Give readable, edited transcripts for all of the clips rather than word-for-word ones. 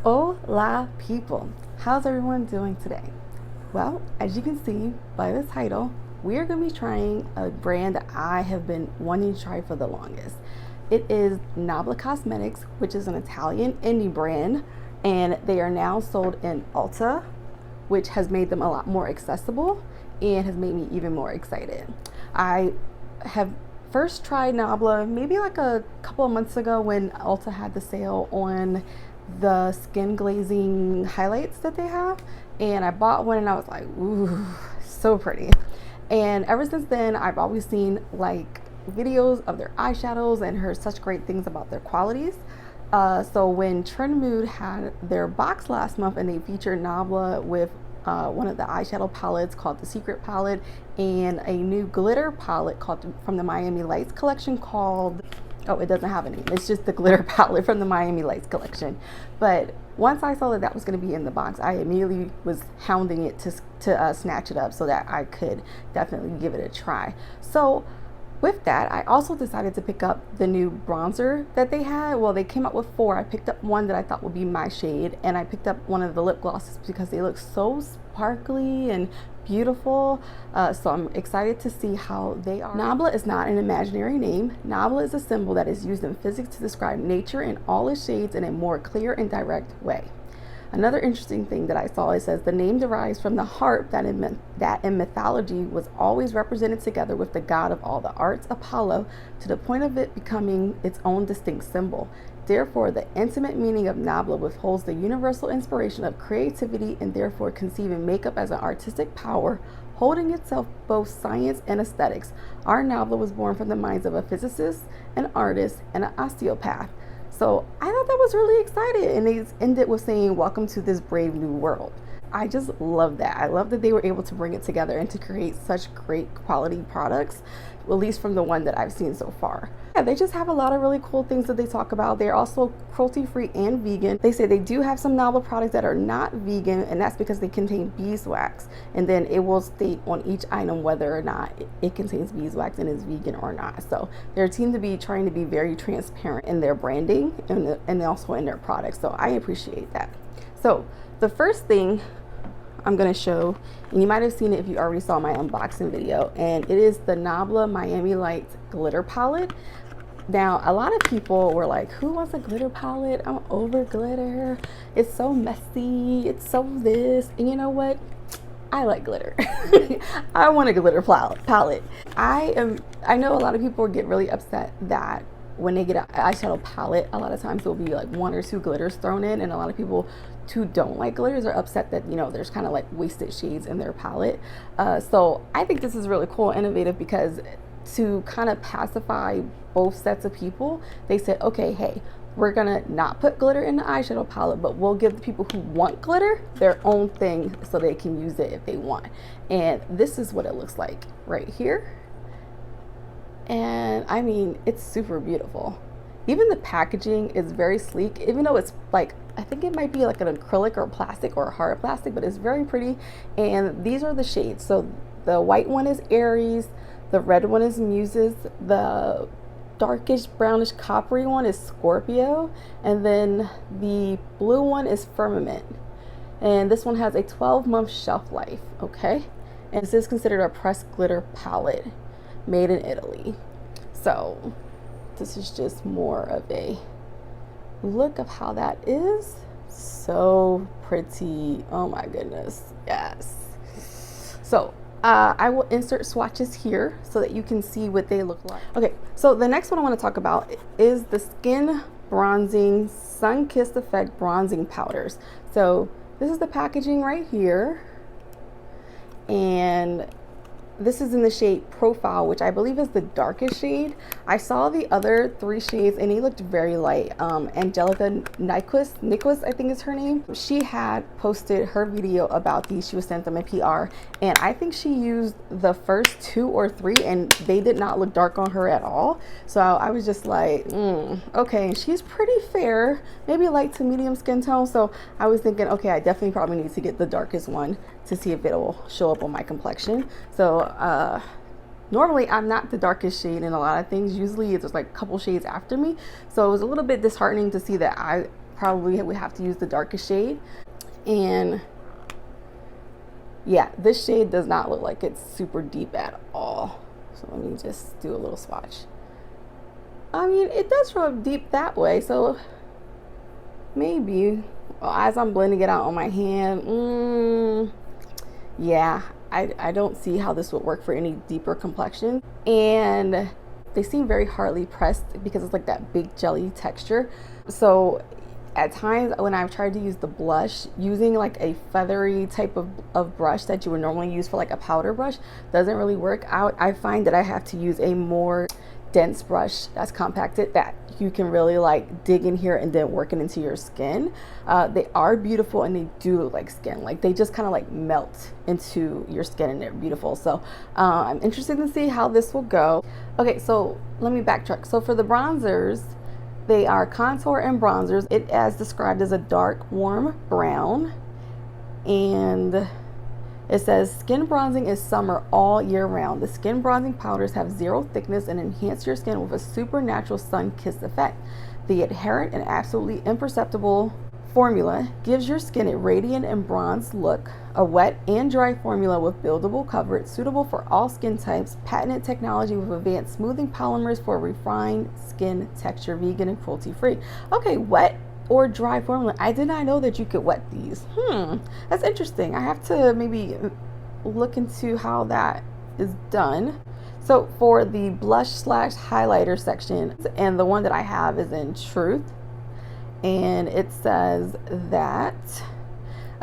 Hola people, how's everyone doing today? Well, as you can see by the title, we are going to be trying a brand that I have been wanting to try for the longest. It is Nabla Cosmetics, which is an Italian indie brand, and they are now sold in Ulta, which has made them a lot more accessible and has made me even more excited. I have first tried Nabla maybe like a couple of months ago when Ulta had the sale on the skin glazing highlights that they have, and I bought one and I was like, ooh, so pretty. And ever since then I've always seen like videos of their eyeshadows and heard such great things about their qualities. So when Trendmood had their box last month and they featured Nabla with one of the eyeshadow palettes called the Secret Palette and a new glitter palette called from the miamilights collection called, oh, it doesn't have a name, it's just the glitter palette from the miamilights collection. But once I saw that that was going to be in the box, I immediately was hounding it to snatch it up so that I could definitely give it a try. So with that, I also decided to pick up the new bronzer that they had. Well, they came out with 4. I picked up one that I thought would be my shade, and I picked up one of the lip glosses because they look so sparkly and beautiful. So I'm excited to see how they are. Nabla is not an imaginary name. Nabla is a symbol that is used in physics to describe nature in all its shades in a more clear and direct way. Another interesting thing that I saw, it says the name derives from the harp that in mythology was always represented together with the god of all the arts, Apollo, to the point of it becoming its own distinct symbol. Therefore, the intimate meaning of Nabla withholds the universal inspiration of creativity and therefore conceiving makeup as an artistic power, holding itself both science and aesthetics. Our Nabla was born from the minds of a physicist, an artist, and an osteopath. So I thought that was really exciting, and they ended with saying, welcome to this brave new world. I just love that. I love that they were able to bring it together and to create such great quality products, at least from the one that I've seen so far. Yeah, they just have a lot of really cool things that they talk about. They're also cruelty-free and vegan. They say they do have some Nabla products that are not vegan, and that's because they contain beeswax. And then it will state on each item whether or not it contains beeswax and is vegan or not. So they seem to be trying to be very transparent in their branding and also in their products. So I appreciate that. So the first thing I'm going to show, and you might have seen it if you already saw my unboxing video, and it is the Nabla miamilights glitter palette. Now, a lot of people were like, who wants a glitter palette? I'm over glitter. It's so messy. It's so this. And you know what? I like glitter. I want a glitter palette. I know a lot of people get really upset that when they get an eyeshadow palette, a lot of times there'll be like 1 or 2 glitters thrown in, and a lot of people who don't like glitters are upset that, you know, there's kind of like wasted shades in their palette. So I think this is really cool and innovative because to kind of pacify both sets of people, they said, okay, hey, we're gonna not put glitter in the eyeshadow palette, but we'll give the people who want glitter their own thing so they can use it if they want. And this is what it looks like right here. And I mean, it's super beautiful. Even the packaging is very sleek, even though it's like, I think it might be like an acrylic or plastic or hard plastic, but it's very pretty. And these are the shades. So the white one is Aries, the red one is Muses, the darkish brownish coppery one is Scorpio, and then the blue one is Firmament. And this one has a 12-month shelf life, okay? And this is considered a pressed glitter palette made in Italy. So this is just more of a look of how that is. So pretty. Oh my goodness. Yes. So I will insert swatches here so that you can see what they look like. Okay, so the next one I want to talk about is the Skin Bronzing Sun-Kissed Effect Bronzing Powders. So this is the packaging right here, and this is in the shade Profile, which I believe is the darkest shade. I saw the other 3 shades and they looked very light. Angelica Nyquist, I think is her name. She had posted her video about these. She was sent them a PR, and I think she used the first 2 or 3 and they did not look dark on her at all. So I was just like, okay, she's pretty fair, maybe light to medium skin tone. So I was thinking, okay, I definitely probably need to get the darkest one to see if it'll show up on my complexion. So normally I'm not the darkest shade in a lot of things. Usually it's just like a couple shades after me. So it was a little bit disheartening to see that I probably would have to use the darkest shade. And yeah, this shade does not look like it's super deep at all. So let me just do a little swatch. I mean, it does rub deep that way, so maybe as I'm blending it out on my hand, yeah, I don't see how this would work for any deeper complexion. And they seem very hardly pressed because it's like that big jelly texture. So at times when I've tried to use the blush, using like a feathery type of brush that you would normally use for like a powder brush doesn't really work out. I find that I have to use a more dense brush that's compacted, that you can really like dig in here and then work it into your skin. They are beautiful and they do look like skin. Like they just kind of like melt into your skin and they're beautiful. So I'm interested to see how this will go. Okay, so let me backtrack. So for the bronzers, they are contour and bronzers. It as described as a dark warm brown, and it says skin bronzing is summer all year round. The skin bronzing powders have zero thickness and enhance your skin with a supernatural sun-kissed effect. The adherent and absolutely imperceptible formula gives your skin a radiant and bronzed look. A wet and dry formula with buildable coverage, suitable for all skin types. Patented technology with advanced smoothing polymers for refined skin texture, vegan and cruelty-free. Okay, wet or dry formula. I did not know that you could wet these. That's interesting. I have to maybe look into how that is done. So for the blush slash highlighter section, and the one that I have is in Truth, and it says that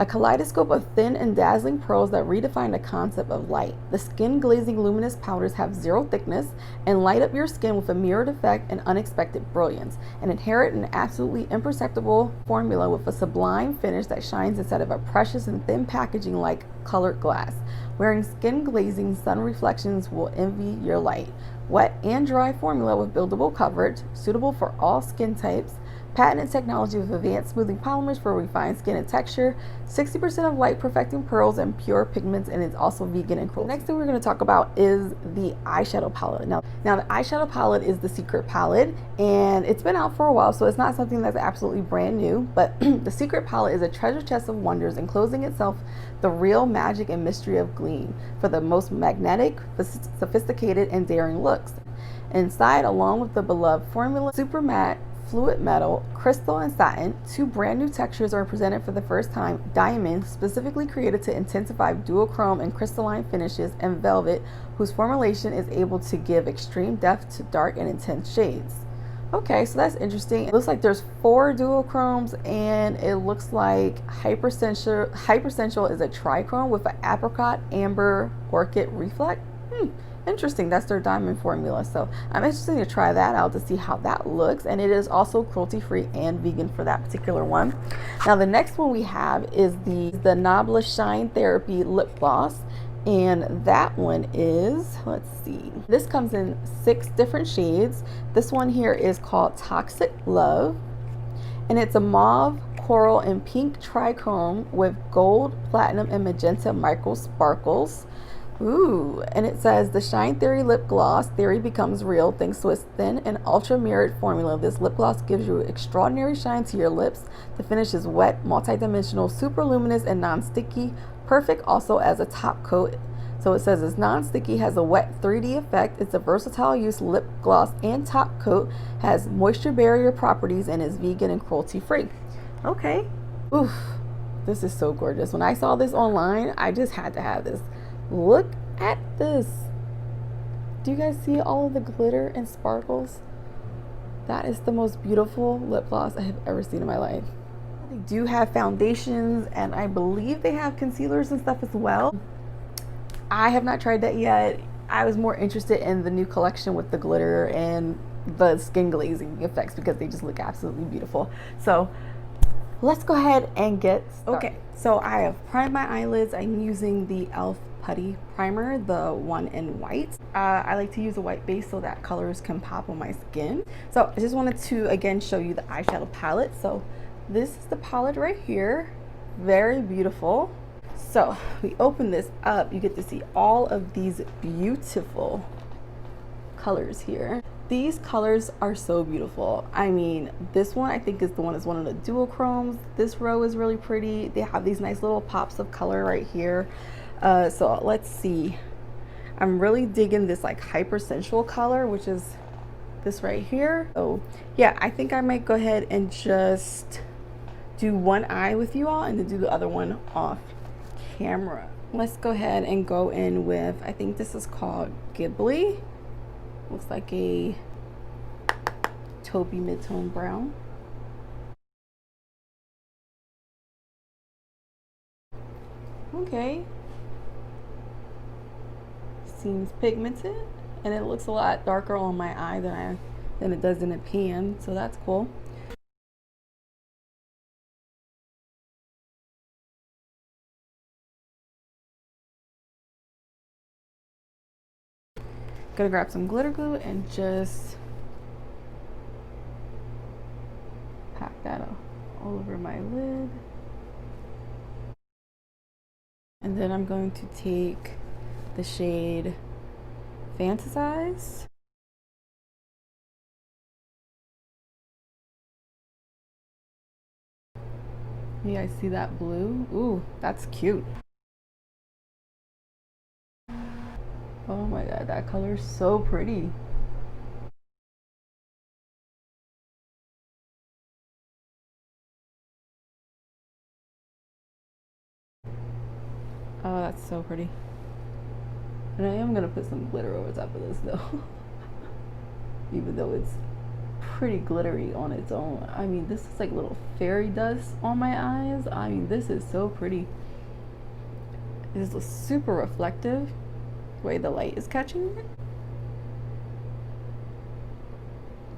a kaleidoscope of thin and dazzling pearls that redefine the concept of light. The skin glazing luminous powders have zero thickness and light up your skin with a mirrored effect and unexpected brilliance. An inherent and absolutely imperceptible formula with a sublime finish that shines instead of a precious and thin packaging like colored glass. Wearing skin glazing, sun reflections will envy your light. Wet and dry formula with buildable coverage, suitable for all skin types. Patented technology with advanced smoothing polymers for refined skin and texture, 60% of light perfecting pearls and pure pigments, and it's also vegan and cruelty. Next thing we're going to talk about is the eyeshadow palette. Now the eyeshadow palette is the Secret palette, and it's been out for a while, so it's not something that's absolutely brand new, but the Secret palette is a treasure chest of wonders, enclosing itself the real magic and mystery of gleam for the most magnetic, sophisticated, and daring looks. Inside, along with the beloved formula, super matte, fluid metal, crystal, and satin, two brand new textures are presented for the first time: diamond, specifically created to intensify duochrome and crystalline finishes, and velvet, whose formulation is able to give extreme depth to dark and intense shades. Okay, so that's interesting. It looks like there's 4 duochromes, and it looks like hypersensual is a trichrome with an apricot, amber, orchid reflect. Interesting. That's their diamond formula. So I'm interested to try that out to see how that looks. And it is also cruelty free and vegan for that particular one. Now the next one we have is the Nabla Shine Therapy Lip Gloss. And that one is, let's see, this comes in 6 different shades. This one here is called Toxic Love. And it's a mauve, coral, and pink trichrome with gold, platinum, and magenta micro sparkles. Ooh, and it says the Shine Theory Lip Gloss. Theory becomes real thanks to its thin and ultra mirrored formula. This lip gloss gives you extraordinary shine to your lips. The finish is wet, multi-dimensional, super luminous, and non-sticky. Perfect also as a top coat. So it says it's non-sticky, has a wet 3D effect. It's a versatile use lip gloss and top coat, has moisture barrier properties, and is vegan and cruelty free. Okay. Oof, this is so gorgeous. When I saw this online, I just had to have this. Look at this. Do you guys see all of the glitter and sparkles? That is the most beautiful lip gloss I have ever seen in my life. They do have foundations, and I believe they have concealers and stuff as well. I have not tried that yet. I was more interested in the new collection with the glitter and the skin glazing effects because they just look absolutely beautiful. So let's go ahead and get started. Okay, so I have primed my eyelids. I'm using the e.l.f. Putty primer, the one in white. I like to use a white base so that colors can pop on my skin. So I just wanted to again show you the eyeshadow palette. So this is the palette right here. Very beautiful. So we open this up, you get to see all of these beautiful colors here. These colors are so beautiful. I mean, this one I think is the one that's one of the duochromes. This row is really pretty. They have these nice little pops of color right here. So let's see. I'm really digging this like hyper sensual color, which is this right here. Oh yeah, I think I might go ahead and just do one eye with you all and then do the other one off camera. Let's go ahead and go in with, I think this is called Ghibli. Looks like a taupey mid-tone brown. Okay. Seems pigmented, and it looks a lot darker on my eye than it does in a pan, so that's cool. Gonna grab some glitter glue and just pack that all over my lid. And then I'm going to take the shade Fantasize. Yeah, I see that blue. Ooh, that's cute. Oh my god, that color is so pretty. Oh, that's so pretty. And I am gonna put some glitter over top of this though. Even though it's pretty glittery on its own. I mean, this is like little fairy dust on my eyes. I mean, this is so pretty. It is super reflective the way the light is catching it.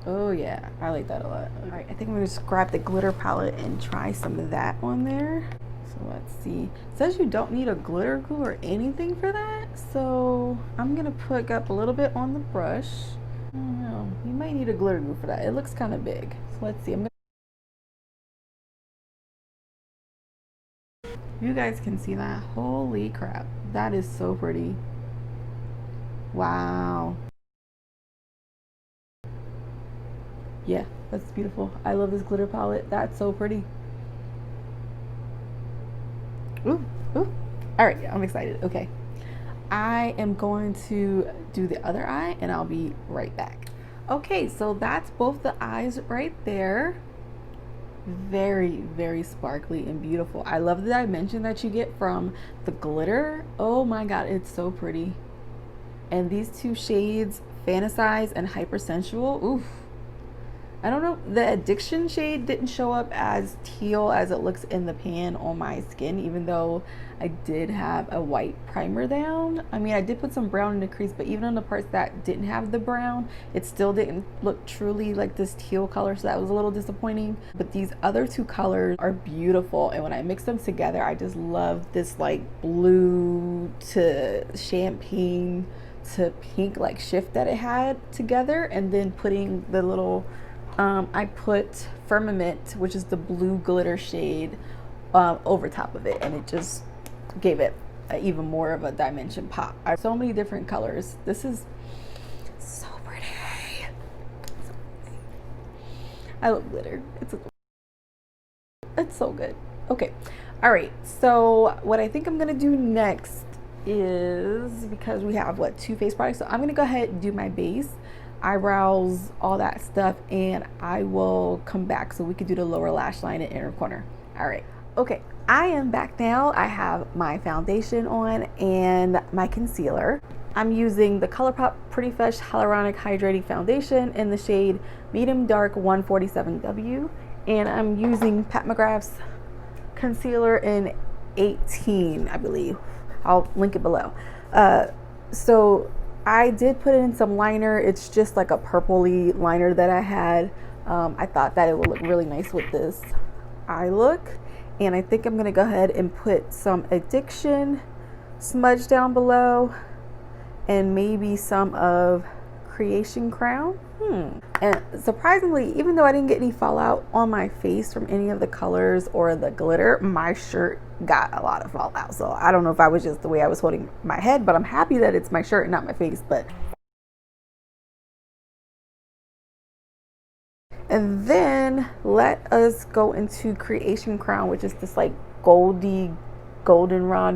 Oh yeah, I like that a lot. All right, I think I'm gonna just grab the glitter palette and try some of that on there. So let's see. It says you don't need a glitter glue or anything for that. So I'm gonna put up a little bit on the brush. I don't know, you might need a glitter glue for that. It looks kind of big. So let's see. You guys can see that. Holy crap. That is so pretty. Wow. Yeah, that's beautiful. I love this glitter palette. That's so pretty. Ooh, ooh. All right, I'm excited. Okay. I am going to do the other eye and I'll be right back. Okay, so that's both the eyes right there. Very, very sparkly and beautiful. I love the dimension that you get from the glitter. Oh my god, it's so pretty. And these two shades, Fantasize and Hypersensual, oof. I don't know, the Addiction shade didn't show up as teal as it looks in the pan on my skin, even though I did have a white primer down. I mean, I did put some brown in the crease, but even on the parts that didn't have the brown, it still didn't look truly like this teal color, so that was a little disappointing. But these other two colors are beautiful, and when I mix them together, I just love this like blue to champagne to pink like shift that it had together, and then putting the little I put Firmament, which is the blue glitter shade, over top of it, and it just gave it even more of a dimension pop. I have so many different colors. This is so pretty. I love glitter. It's so good. Okay, all right, so what I think I'm gonna do next is, because we have what, two face products, so I'm gonna go ahead and do my base, eyebrows, all that stuff, and I will come back so we could do the lower lash line and inner corner. All right, okay, I am back now. I have my foundation on and my concealer. I'm using the Colourpop Pretty Fresh Hyaluronic Hydrating Foundation in the shade Medium Dark 147W, and I'm using Pat McGrath's concealer in 18, I believe. I'll link it below. So I did put in some liner. It's just like a purpley liner that I had. I thought that it would look really nice with this eye look. And I think I'm gonna go ahead and put some Addiction smudge down below and maybe some of Creation Crown. And surprisingly, even though I didn't get any fallout on my face from any of the colors or the glitter, my shirt got a lot of fallout. So I don't know if I was just the way I was holding my head, but I'm happy that it's my shirt and not my face. But And then let us go into Creation Crown, which is this like goldenrod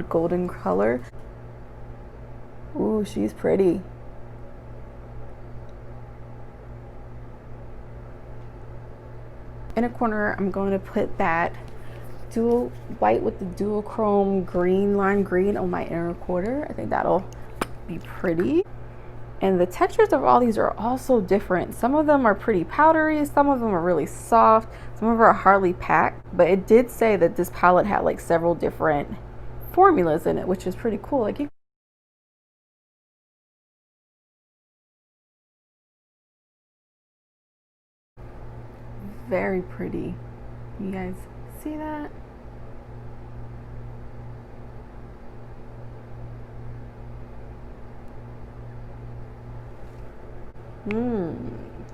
golden color. Ooh, she's pretty. Inner corner, I'm going to put that dual white with the dual chrome green, lime green on my inner quarter. I think that'll be pretty. And the textures of all these are also different. Some of them are pretty powdery, some of them are really soft, some of them are hardly packed. But it did say that this palette had like several different formulas in it, which is pretty cool. Like, very pretty. You guys see that?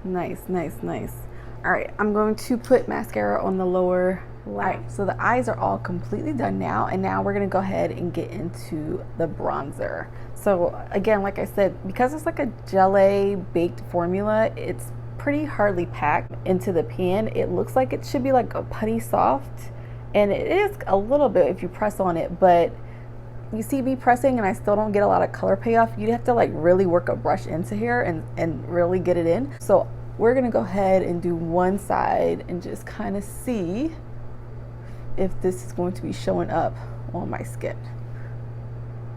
Nice, nice, nice. All right, I'm going to put mascara on the lower line. All right, so the eyes are all completely done now, and now we're gonna go ahead and get into the bronzer. So again, like I said, because it's like a gelée baked formula, it's pretty hardly packed into the pan. It looks like it should be like a putty soft, and it is a little bit if you press on it, but you see me pressing and I still don't get a lot of color payoff. You'd have to like really work a brush into here and really get it in. So we're gonna go ahead and do one side and just kind of see if this is going to be showing up on my skin.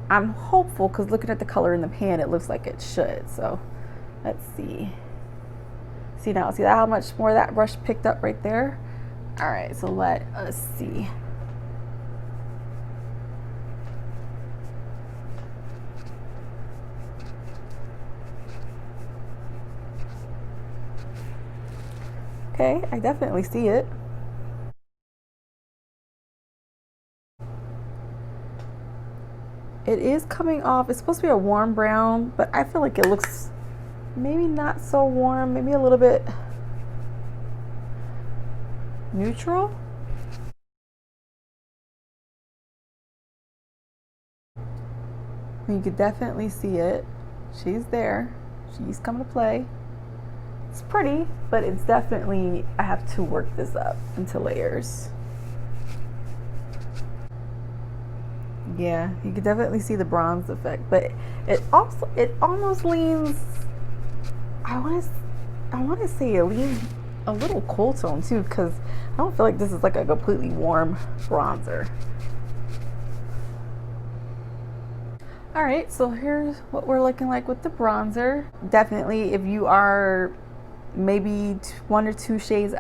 I'm hopeful because looking at the color in the pan, it looks like it should. So let's see. See now, see how much more that brush picked up right there? All right, so let us see. Okay, I definitely see it. It is coming off. It's supposed to be a warm brown, but I feel like it looks maybe not so warm, maybe a little bit neutral. You could definitely see it. She's there. She's coming to play. It's pretty, but it's definitely, I have to work this up into layers. Yeah, you can definitely see the bronze effect, but it almost leans, I want to say it leans a little cool tone too, because I don't feel like this is like a completely warm bronzer. All right, so here's what we're looking like with the bronzer. Definitely, if you are maybe 1 or 2 shades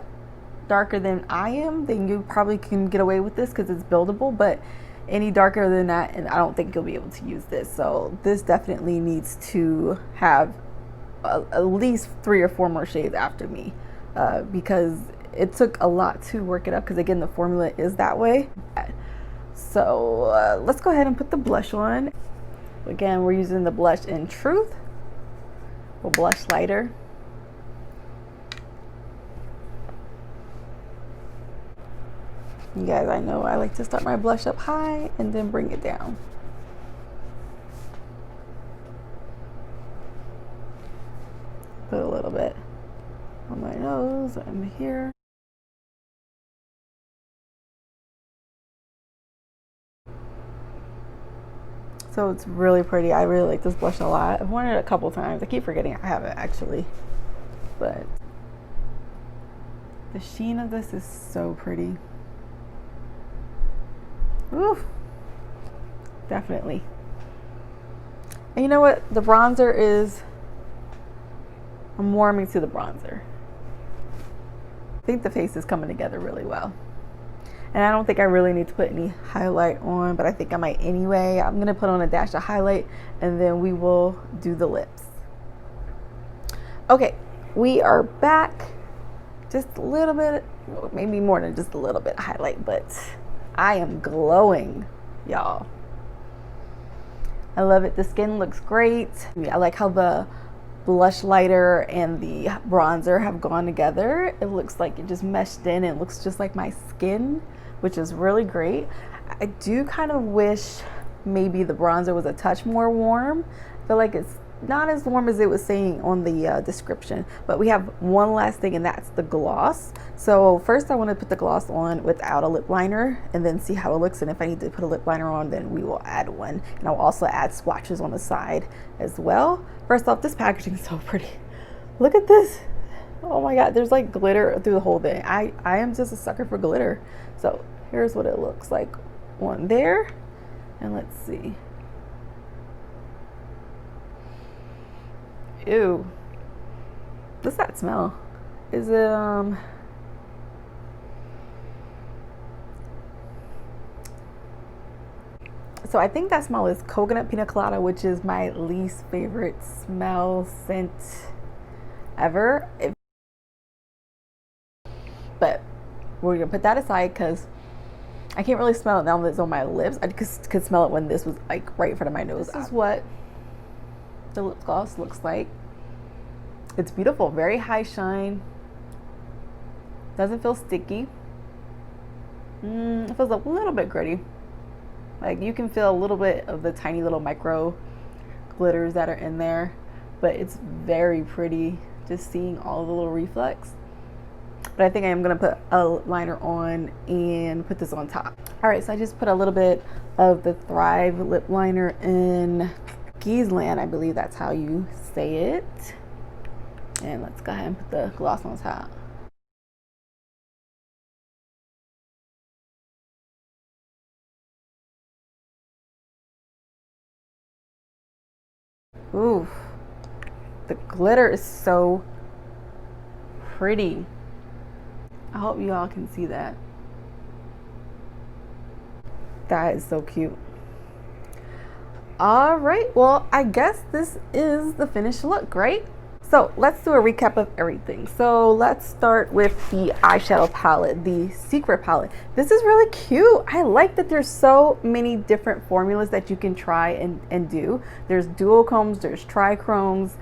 darker than I am, then you probably can get away with this because it's buildable, but any darker than that, and I don't think you'll be able to use this. So this definitely needs to have at least 3 or 4 more shades after me, because it took a lot to work it up, because again, the formula is that way. So let's go ahead and put the blush on. Again, we're using the blush in Truth, or blush lighter. You guys, I know I like to start my blush up high and then bring it down. Put a little bit on my nose and here. So it's really pretty. I really like this blush a lot. I've worn it a couple times. I keep forgetting I have it actually, but the sheen of this is so pretty. Ooh, definitely. And you know what? The bronzer is, I'm warming to the bronzer. I think the face is coming together really well. And I don't think I really need to put any highlight on, but I think I might anyway. I'm gonna put on a dash of highlight and then we will do the lips. Okay, we are back. Just a little bit, maybe more than just a little bit of highlight, but I am glowing, y'all. I love it. The skin looks great. I like how the blush lighter and the bronzer have gone together. It looks like it just meshed in. It looks just like my skin, which is really great. I do kind of wish maybe the bronzer was a touch more warm. I feel like it's not as warm as it was saying on the description. But we have one last thing, and that's the gloss. So first I want to put the gloss on without a lip liner and then see how it looks, and if I need to put a lip liner on, then we will add one. And I'll also add swatches on the side as well. First off, this packaging is so pretty. Look at this. Oh my god, there's like glitter through the whole thing. I am just a sucker for glitter. So here's what it looks like on there. And let's see. Ew. What's that smell? Is it so I think that smell is coconut pina colada, which is my least favorite smell scent ever. But we're gonna put that aside because I can't really smell it now that it's on my lips. I could smell it when this was like right in front of my nose. This is what the lip gloss looks like. It's beautiful, very high shine. Doesn't feel sticky. It feels a little bit gritty. Like you can feel a little bit of the tiny little micro glitters that are in there, but it's very pretty just seeing all the little reflex. But I think I am gonna put a liner on and put this on top. All right, so I just put a little bit of the Thrive lip liner in Giesland, I believe that's how you say it. And let's go ahead and put the gloss on top. Ooh, the glitter is so pretty. I hope you all can see that. That is so cute. All right, well, I guess this is the finished look, right? So let's do a recap of everything. So let's start with the eyeshadow palette, the Secret palette. This is really cute. I like that there's so many different formulas that you can try and do. There's duochromes, there's trichromes,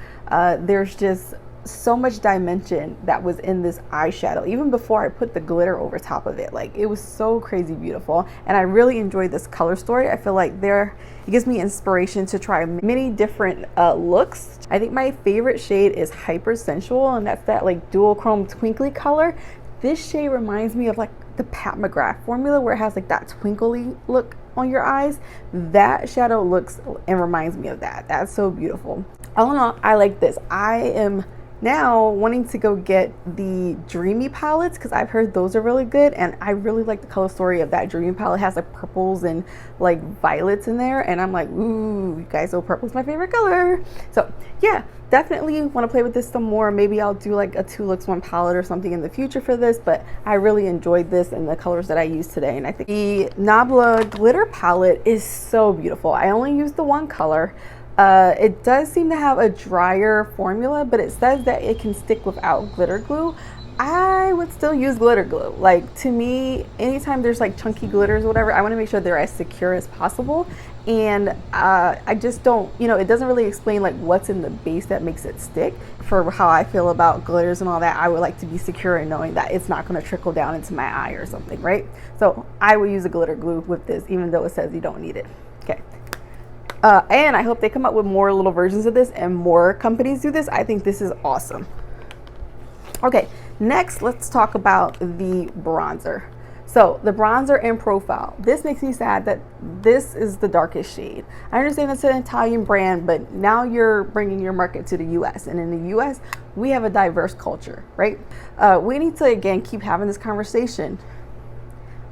there's just so much dimension that was in this eyeshadow even before I put the glitter over top of it. Like, it was so crazy beautiful, and I really enjoyed this color story. I feel like it gives me inspiration to try many different looks. I think my favorite shade is Hyper Sensual, and that's that like duochrome twinkly color. This shade reminds me of like the Pat McGrath formula where it has like that twinkly look on your eyes. That shadow looks and reminds me of that. That's so beautiful. All in all, I like this. I am now wanting to go get the Dreamy palettes because I've heard those are really good, and I really like the color story of that Dreamy palette. It has like purples and like violets in there, and I'm like, ooh, you guys know purple's my favorite color. So yeah, definitely want to play with this some more. Maybe I'll do like a 2 looks 1 palette or something in the future for this, but I really enjoyed this and the colors that I used today. And I think the Nabla glitter palette is so beautiful. I only used the 1 color. It does seem to have a drier formula, but it says that it can stick without glitter glue. I would still use glitter glue. Like, to me, anytime there's like chunky glitters or whatever, I want to make sure they're as secure as possible. And I just don't, you know, it doesn't really explain like what's in the base that makes it stick. For how I feel about glitters and all that, I would like to be secure in knowing that it's not going to trickle down into my eye or something, right? So I would use a glitter glue with this, even though it says you don't need it. Okay. And I hope they come up with more little versions of this and more companies do this. I think this is awesome. Okay, next let's talk about the bronzer. So the bronzer in Profile. This makes me sad that this is the darkest shade. I understand it's an Italian brand, but now you're bringing your market to the US. And in the US, we have a diverse culture, right? We need to, again, keep having this conversation.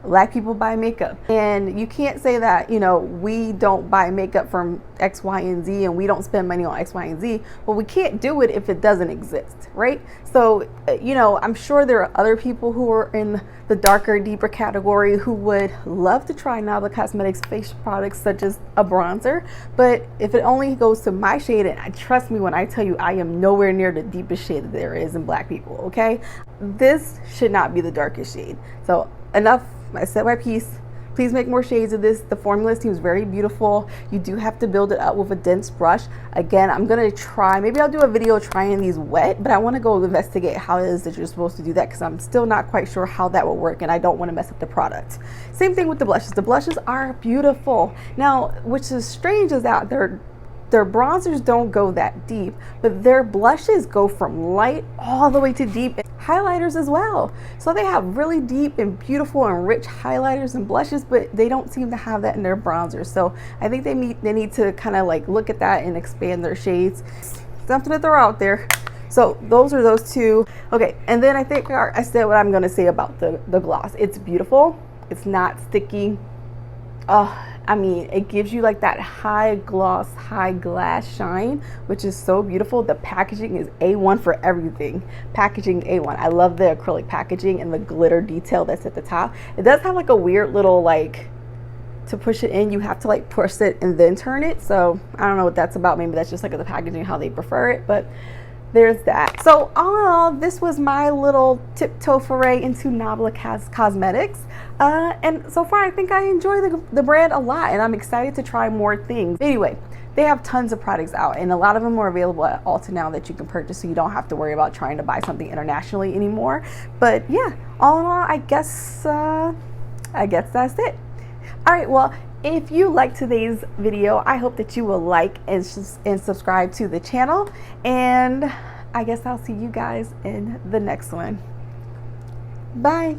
Black people buy makeup, and you can't say that, you know, we don't buy makeup from X, Y, and Z, and we don't spend money on X, Y, and Z. Well, we can't do it if it doesn't exist, right? So, you know, I'm sure there are other people who are in the darker, deeper category who would love to try Nabla Cosmetics face products such as a bronzer, but if it only goes to my shade, and trust me when I tell you I am nowhere near the deepest shade that there is in Black people, okay? This should not be the darkest shade. So enough. I said my piece. Please make more shades of this. The formula seems very beautiful. You do have to build it up with a dense brush. Again, I'm gonna try, maybe I'll do a video trying these wet, but I wanna go investigate how it is that you're supposed to do that, because I'm still not quite sure how that will work, and I don't wanna mess up the product. Same thing with the blushes. The blushes are beautiful. Now, which is strange is that they're their bronzers don't go that deep, but their blushes go from light all the way to deep. Highlighters as well. So they have really deep and beautiful and rich highlighters and blushes, but they don't seem to have that in their bronzers. So I think they need to kind of like look at that and expand their shades. Something to throw out there. So those are those two. Okay, and then I think I said what I'm gonna say about the gloss. It's beautiful. It's not sticky. I mean, it gives you like that high gloss, high glass shine, which is so beautiful. The packaging is A1 for everything. Packaging A1. I love the acrylic packaging and the glitter detail that's at the top. It does have like a weird little, like, to push it in, you have to like push it and then turn it. So I don't know what that's about. Maybe that's just like the packaging, how they prefer it, but there's that. So all in all, this was my little tiptoe foray into Nabla Cosmetics. And so far, I think I enjoy the brand a lot, and I'm excited to try more things. Anyway, they have tons of products out, and a lot of them are available at Ulta now that you can purchase, so you don't have to worry about trying to buy something internationally anymore. But yeah, all in all, I guess that's it. All right, well, if you liked today's video, I hope that you will like and subscribe to the channel. And I guess I'll see you guys in the next one. Bye.